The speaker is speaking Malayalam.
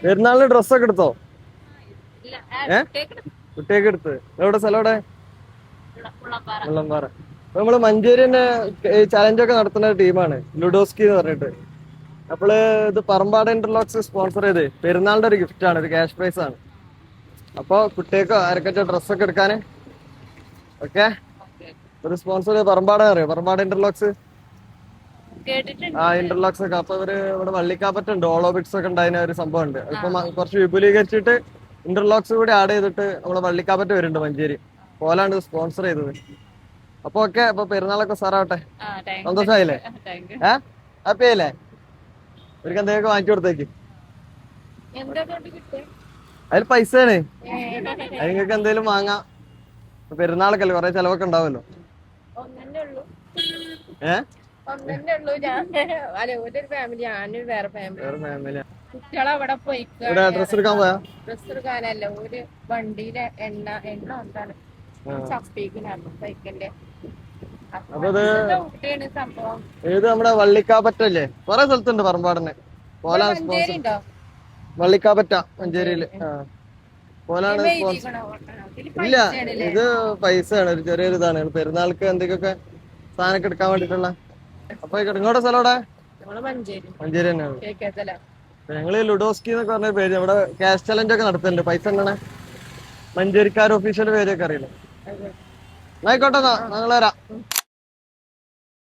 പെരുന്നാളിന് ഡ്രസ്സൊക്കെ എടുത്തോ? കുട്ടിയൊക്കെ എടുത്ത്. എവിടെ സ്ഥലം എവിടെ? വെള്ളംപാറ. അപ്പൊ നമ്മള് മഞ്ചേരി തന്നെ ചലഞ്ച് ഒക്കെ നടത്തുന്ന ടീമാണ് ലുഡോസ്കി എന്ന് പറഞ്ഞിട്ട്. അപ്പോള് ഇത് പറമ്പാട് ഇന്റർലോക്സ് സ്പോൺസർ ചെയ്ത് പെരുന്നാളിന്റെ ഒരു ഗിഫ്റ്റ് ആണ്, ഒരു ക്യാഷ് പ്രൈസ് ആണ്. അപ്പൊ കുട്ടികൾക്ക് ആരൊക്കെ ഡ്രസ്സൊക്കെ എടുക്കാന് ഓക്കെ ഒരു സ്പോൺസർ പറമ്പാട് അറിയോ? പറമ്പാട് ഇന്റർലോക്സ്. ആ ഇന്റർലോക്സ് ഒക്കെ. അപ്പൊ ഇവര് ഇവിടെ വള്ളിക്കാപ്പറ്റുണ്ട്, ഓളോബിക്സ് ഒക്കെ ഉണ്ടായിരുന്ന ഒരു സംഭവം ഉണ്ട്. ഇപ്പൊ കുറച്ച് വിപുലീകരിച്ചിട്ട് ഇന്റർലോക്സ് കൂടി ആഡ് ചെയ്തിട്ട് നമ്മളെ വള്ളിക്കാപ്പറ്റ് വരുന്നുണ്ട് മഞ്ചേരി. പോലാണ് സ്പോൺസർ ചെയ്തത്. അപ്പൊ ഓക്കെ. അപ്പൊ പെരുന്നാളൊക്കെ സാറാവട്ടെ. സന്തോഷായില്ലേ? ഹാപ്പി ആയില്ലേ? അവർക്ക് എന്തെങ്കിലും വാങ്ങിച്ചു കൊടുത്തേക്ക്. അതിൽ പൈസയാണ്. അത് നിങ്ങൾക്ക് എന്തെങ്കിലും വാങ്ങാം. പെരുന്നാളൊക്കെ അല്ലേ, കുറെ ചെലവൊക്കെ ഉണ്ടാവുമല്ലോ. ഇവിടെ ഡ്രസ് എടുക്കാൻ പോയാ? ഡ്രസ് എടുക്കാനല്ല, ഒരു വണ്ടിയിലെ എണ്ണ കൊണ്ടാണ് സൈക്കിളിന്റെ. അപ്പൊ ഇത് നമ്മുടെ വള്ളിക്കാപ്പറ്റല്ലേ, കുറെ സ്ഥലത്തുണ്ട് പറമ്പാടന്നെ. പോലാണ് സ്പോൺസർ. വള്ളിക്കാപ്പറ്റ മഞ്ചേരിയില്. പോലാണ് സ്പോൺസർ. ഇല്ല, ഇത് പൈസയാണ്, ഒരു ചെറിയൊരു ഇതാണ്. പെരുന്നാൾക്ക് എന്തൊക്കെയൊക്കെ സാധനമൊക്കെ എടുക്കാൻ വേണ്ടിട്ടുള്ള. അപ്പൊ ഇങ്ങോട്ട് സ്ഥലം ഇവിടെ മഞ്ചേരി തന്നെയാണ്. ഞങ്ങള് ലുഡോസ്കി എന്നൊക്കെ പറഞ്ഞ പേര് നമ്മുടെ ക്യാഷ് ചലഞ്ച് ഒക്കെ നടത്തുന്നുണ്ട്. പൈസ ഉണ്ടണേ മഞ്ചേരിക്കാർ ഒഫീഷ്യൽ പേരൊക്കെ അറിയില്ല. ആയിക്കോട്ടെ, ഞങ്ങൾ വരാം.